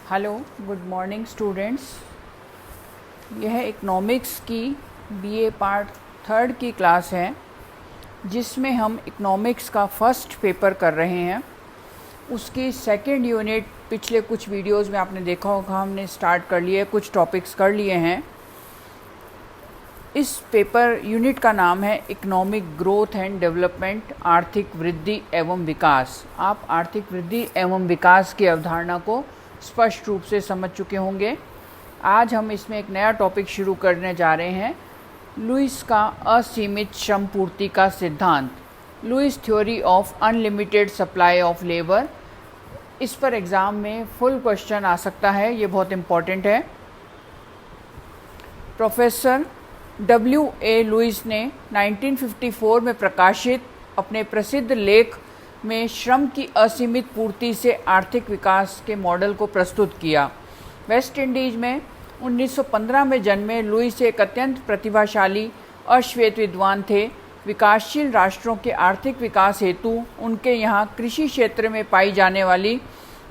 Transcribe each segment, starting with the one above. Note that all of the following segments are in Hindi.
Hello, good morning students. यह इकोनॉमिक्स की बीए पार्ट 3 की क्लास है, जिसमें हम इकोनॉमिक्स का फर्स्ट पेपर कर रहे हैं। उसकी सेकंड यूनिट पिछले कुछ वीडियोस में आपने देखा होगा, हमने स्टार्ट कर लिए, कुछ टॉपिक्स कर लिए हैं। इस पेपर यूनिट का नाम है इकोनॉमिक ग्रोथ एंड डेवलपमेंट, आर्थिक वृद्धि एवं विकास। आप आर्थिक वृद्धि एवं विकास की अवधारणा को स्पष्ट रूप से समझ चुके होंगे। आज हम इसमें एक नया टॉपिक शुरू करने जा रहे हैं, लुईस का असीमित श्रम पूर्ति का सिद्धांत, Lewis theory of unlimited supply of labour. इस पर एग्ज़ाम में फुल क्वेश्चन आ सकता है, ये बहुत इम्पॉर्टेंट है। Professor W.A. लुईस ने 1954 में प्रकाशित अपने प्रसिद्ध लेख में श्रम की असीमित पूर्ति से आर्थिक विकास के मॉडल को प्रस्तुत किया। वेस्ट इंडीज में 1915 में जन्मे लुईस एक अत्यंत प्रतिभाशाली अश्वेत विद्वान थे। विकासशील राष्ट्रों के आर्थिक विकास हेतु उनके यहाँ कृषि क्षेत्र में पाई जाने वाली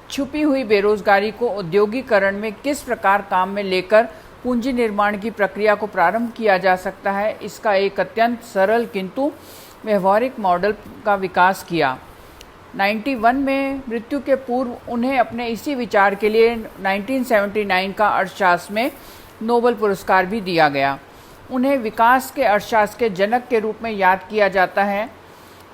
छुपी हुई बेरोजगारी को औद्योगिकरण में किस प्रकार काम में लेकर पूंजी निर्माण की प्रक्रिया को प्रारंभ किया जा सकता है, इसका एक अत्यंत सरल किंतु व्यवहारिक मॉडल का विकास किया। 91 में मृत्यु के पूर्व उन्हें अपने इसी विचार के लिए 1979 का अर्थशास्त्र में नोबेल पुरस्कार भी दिया गया। उन्हें विकास के अर्थशास्त्र के जनक के रूप में याद किया जाता है।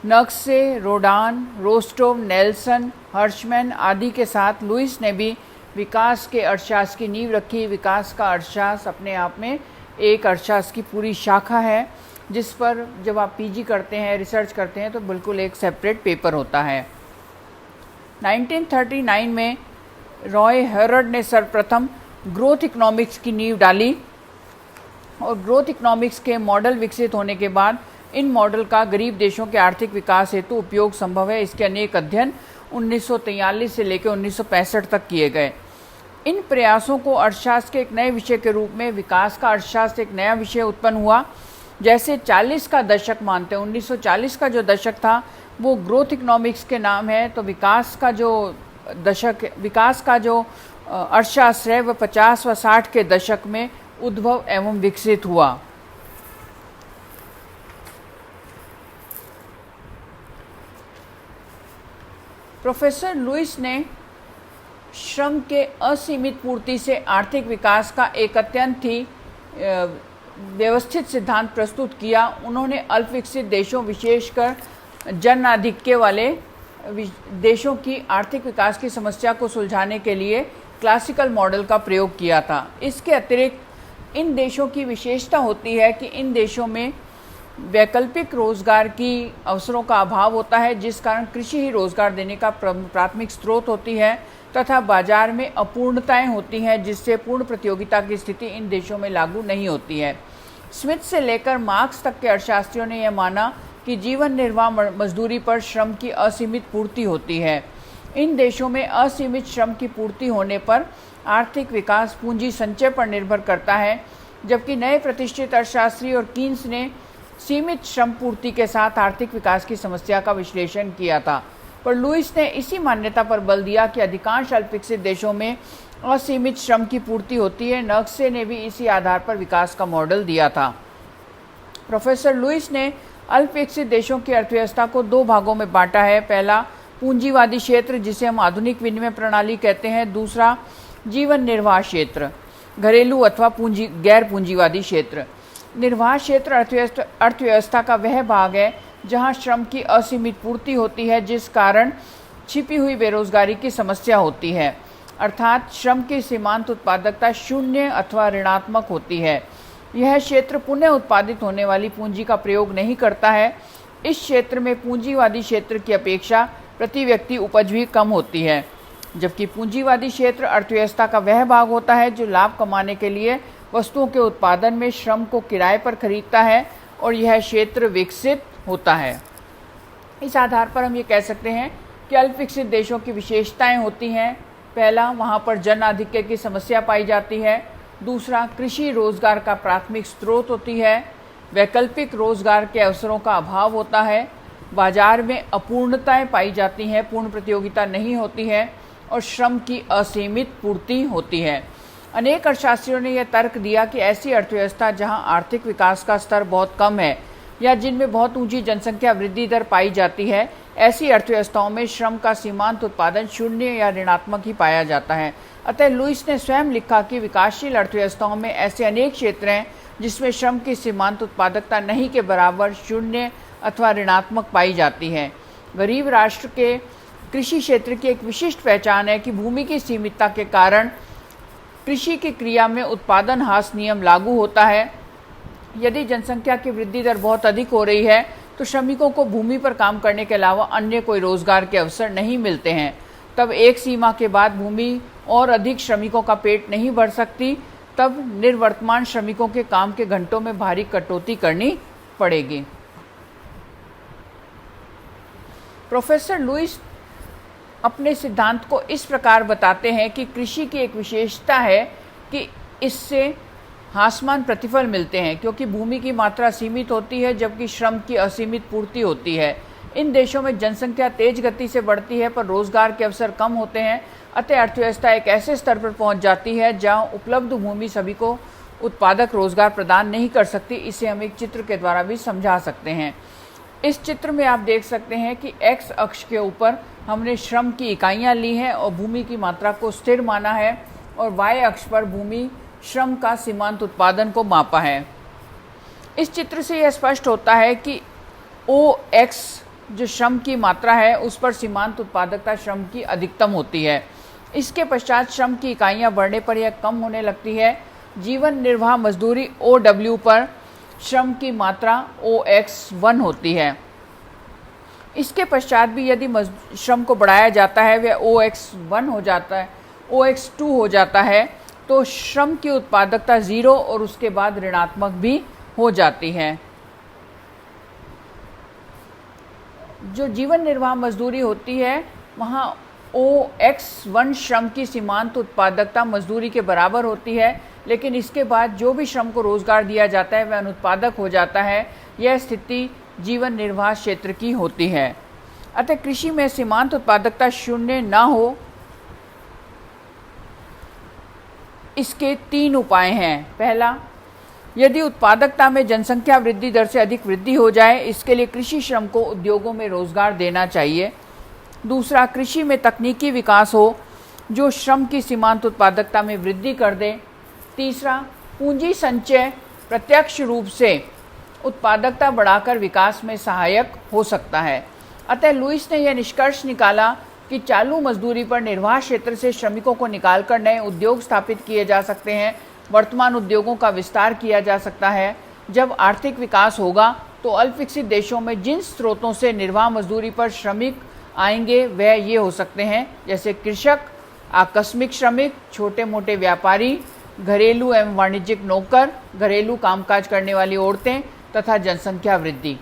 नक्से, रोडान, रोस्टोव, नेल्सन, हर्शमैन आदि के साथ लुईस ने भी विकास के अर्थशास्त्र की नींव रखी। विकास का अर्थशास्त्र अपने आप में एक अर्थशास्त्र की पूरी शाखा है, जिस पर जब आप पीजी करते हैं, रिसर्च करते हैं, तो बिल्कुल एक सेपरेट पेपर होता है। 1939 में रॉय हेरल्ड ने सर्वप्रथम ग्रोथ इकोनॉमिक्स की नींव डाली और ग्रोथ इकोनॉमिक्स के मॉडल विकसित होने के बाद इन मॉडल का गरीब देशों के आर्थिक विकास हेतु उपयोग संभव है। इसके अनेक अध्ययन 1943 से लेकर 1965 तक किए गए। इन प्रयासों को अर्थशास्त्र के एक नए विषय के रूप में विकास का अर्थशास्त्र एक नया विषय उत्पन्न हुआ। जैसे 40 का दशक मानते हैं, 1940 का जो दशक था वो ग्रोथ इकोनॉमिक्स के नाम है, तो विकास का जो दशक, विकास का जो अर्थशास्त्र है वह 50 व 60 के दशक में उद्भव एवं विकसित हुआ। प्रोफेसर लुईस ने श्रम के असीमित पूर्ति से आर्थिक विकास का एक अत्यंत ही व्यवस्थित सिद्धांत प्रस्तुत किया। उन्होंने अल्प विकसित देशों, विशेषकर जन आधिक्य वाले देशों की आर्थिक विकास की समस्या को सुलझाने के लिए क्लासिकल मॉडल का प्रयोग किया था। इसके अतिरिक्त इन देशों की विशेषता होती है कि इन देशों में वैकल्पिक रोजगार की अवसरों का अभाव होता है, जिस कारण कृषि ही रोजगार देने का प्राथमिक स्रोत होती है, तथा बाजार में अपूर्णताएं होती हैं, जिससे पूर्ण प्रतियोगिता की स्थिति इन देशों में लागू नहीं होती है। स्मिथ से लेकर मार्क्स तक के अर्थशास्त्रियों ने यह माना कि जीवन निर्वाह मजदूरी पर श्रम की असीमित पूर्ति होती है। इन देशों में असीमित श्रम की पूर्ति होने पर आर्थिक विकास पूंजी संचय पर निर्भर करता है, जबकि नए प्रतिष्ठित अर्थशास्त्री और कीन्स ने सीमित श्रम पूर्ति के साथ आर्थिक विकास की समस्या का विश्लेषण किया था। पर लुईस ने इसी मान्यता पर बल दिया कि अधिकांश अल्प विकसित देशों में असीमित श्रम की पूर्ति होती है। नक्से ने भी इसी आधार पर विकास का मॉडल दिया था। प्रोफेसर लुईस ने अल्प विकसित देशों की अर्थव्यवस्था को दो भागों में बांटा है। पहला पूंजीवादी क्षेत्र, जिसे हम आधुनिक विनिमय प्रणाली कहते हैं। दूसरा जीवन निर्वाह क्षेत्र, घरेलू अथवा गैर पूंजीवादी क्षेत्र। निर्वाह क्षेत्र अर्थव्यवस्था का वह भाग है जहां श्रम की असीमित पूर्ति होती है, जिस कारण छिपी हुई बेरोजगारी की समस्या होती है, अर्थात श्रम की सीमांत उत्पादकता शून्य अथवा ऋणात्मक होती है। यह क्षेत्र पुनः उत्पादित होने वाली पूंजी का प्रयोग नहीं करता है। इस क्षेत्र में पूंजीवादी क्षेत्र की अपेक्षा प्रति व्यक्ति उपज भी कम होती है, जबकि पूंजीवादी क्षेत्र अर्थव्यवस्था का वह भाग होता है जो लाभ कमाने के लिए वस्तुओं के उत्पादन में श्रम को किराए पर खरीदता है, और यह क्षेत्र विकसित होता है। इस आधार पर हम ये कह सकते हैं कि अल्प विकसित देशों की विशेषताएं होती हैं। पहला, वहाँ पर जन आधिक्य की समस्या पाई जाती है। दूसरा, कृषि रोजगार का प्राथमिक स्रोत होती है। वैकल्पिक रोजगार के अवसरों का अभाव होता है। बाजार में अपूर्णताएं पाई जाती हैं, पूर्ण प्रतियोगिता नहीं होती है। और श्रम की असीमित पूर्ति होती है। अनेक अर्थशास्त्रियों ने यह तर्क दिया कि ऐसी अर्थव्यवस्था जहां आर्थिक विकास का स्तर बहुत कम है या जिनमें बहुत ऊंची जनसंख्या वृद्धि दर पाई जाती है, ऐसी अर्थव्यवस्थाओं में श्रम का सीमांत उत्पादन शून्य या ऋणात्मक ही पाया जाता है। अतः लुईस ने स्वयं लिखा कि विकासशील अर्थव्यवस्थाओं में ऐसे अनेक क्षेत्र हैं जिसमें श्रम की सीमांत उत्पादकता नहीं के बराबर, शून्य अथवा ऋणात्मक पाई जाती है। गरीब राष्ट्र के कृषि क्षेत्र की एक विशिष्ट पहचान है कि भूमि की सीमितता के कारण कृषि की क्रिया में उत्पादन ह्रास नियम लागू होता है। यदि जनसंख्या की वृद्धि दर बहुत अधिक हो रही है तो श्रमिकों को भूमि पर काम करने के अलावा अन्य कोई रोजगार के अवसर नहीं मिलते हैं। तब एक सीमा के बाद भूमि और अधिक श्रमिकों का पेट नहीं भर सकती, तब निर्वर्तमान श्रमिकों के काम के घंटों में भारी कटौती करनी पड़ेगी। प्रोफेसर लुईस अपने सिद्धांत को इस प्रकार बताते हैं कि कृषि की एक विशेषता है कि इससे हासमान प्रतिफल मिलते हैं, क्योंकि भूमि की मात्रा सीमित होती है जबकि श्रम की असीमित पूर्ति होती है। इन देशों में जनसंख्या तेज गति से बढ़ती है पर रोजगार के अवसर कम होते हैं। अतः अर्थव्यवस्था एक ऐसे स्तर पर पहुंच जाती है जहां उपलब्ध भूमि सभी को उत्पादक रोजगार प्रदान नहीं कर सकती। इसे हम एक चित्र के द्वारा भी समझा सकते हैं। इस चित्र में आप देख सकते हैं कि एक्स अक्ष के ऊपर हमने श्रम की इकाइयां ली हैं और भूमि की मात्रा को स्थिर माना है, और वाई अक्ष पर भूमि श्रम का सीमांत उत्पादन को मापा है। इस चित्र से यह स्पष्ट होता है कि ओ एक्स जो श्रम की मात्रा है उस पर सीमांत उत्पादकता श्रम की अधिकतम होती है। इसके पश्चात श्रम की इकाइयां बढ़ने पर यह कम होने लगती है। जीवन निर्वाह मजदूरी ओ डब्ल्यू पर श्रम की मात्रा ओ एक्स 1 होती है। इसके पश्चात भी यदि श्रम को बढ़ाया जाता है वह ओ एक्स 1 हो जाता है, ओ एक्स 2 हो जाता है, तो श्रम की उत्पादकता 0 और उसके बाद ऋणात्मक भी हो जाती है। जो जीवन निर्वाह मजदूरी होती है वहाँ OX1 श्रम की सीमांत उत्पादकता मजदूरी के बराबर होती है, लेकिन इसके बाद जो भी श्रम को रोजगार दिया जाता है वह अनुत्पादक हो जाता है। यह स्थिति जीवन निर्वाह क्षेत्र की होती है। अतः कृषि में सीमांत उत्पादकता शून्य ना हो, इसके 3 उपाय हैं। पहला, यदि उत्पादकता में जनसंख्या वृद्धि दर से अधिक वृद्धि हो जाए, इसके लिए कृषि श्रम को उद्योगों में रोजगार देना चाहिए। दूसरा, कृषि में तकनीकी विकास हो जो श्रम की सीमांत उत्पादकता में वृद्धि कर दे। तीसरा, पूंजी संचय प्रत्यक्ष रूप से उत्पादकता बढ़ाकर विकास में सहायक हो सकता है। अतः लुईस ने यह निष्कर्ष निकाला कि चालू मजदूरी पर निर्वाह क्षेत्र से श्रमिकों को निकालकर नए उद्योग स्थापित किए जा सकते हैं। वर्तमान उद्योगों का विस्तार किया जा सकता है। जब आर्थिक विकास होगा तो अल्पविकसित देशों में जिन स्रोतों से निर्वाह मजदूरी पर श्रमिक आएंगे वह ये हो सकते हैं, जैसे कृषक, आकस्मिक श्रमिक, छोटे मोटे व्यापारी, घरेलू एवं वाणिज्यिक नौकर, घरेलू कामकाज करने वाली औरतें तथा जनसंख्या वृद्धि।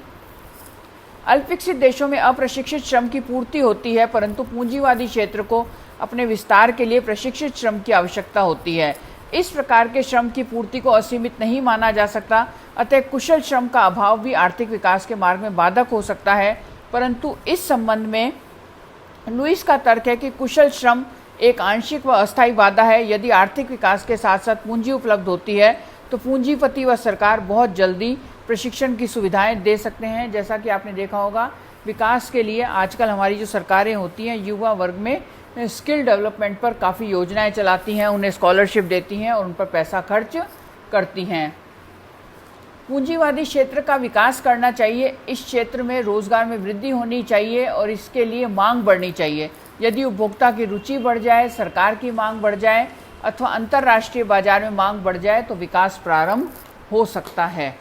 अल्पविकसित देशों में अप्रशिक्षित श्रम की पूर्ति होती है, परंतु पूंजीवादी क्षेत्र को अपने विस्तार के लिए प्रशिक्षित श्रम की आवश्यकता होती है। इस प्रकार के श्रम की पूर्ति को असीमित नहीं माना जा सकता। अतः कुशल श्रम का अभाव भी आर्थिक विकास के मार्ग में बाधक हो सकता है। परंतु इस संबंध में लुईस का तर्क है कि कुशल श्रम एक आंशिक व अस्थायी बाधा है। यदि आर्थिक विकास के साथ साथ पूंजी उपलब्ध होती है तो पूंजीपति व सरकार बहुत जल्दी प्रशिक्षण की सुविधाएं दे सकते हैं। जैसा कि आपने देखा होगा, विकास के लिए आजकल हमारी जो सरकारें होती हैं युवा वर्ग में स्किल डेवलपमेंट पर काफ़ी योजनाएं चलाती हैं, उन्हें स्कॉलरशिप देती हैं और उन पर पैसा खर्च करती हैं। पूंजीवादी क्षेत्र का विकास करना चाहिए। इस क्षेत्र में रोजगार में वृद्धि होनी चाहिए और इसके लिए मांग बढ़नी चाहिए। यदि उपभोक्ता की रुचि बढ़ जाए, सरकार की मांग बढ़ जाए अथवा अंतर्राष्ट्रीय बाजार में मांग बढ़ जाए तो विकास प्रारंभ हो सकता है।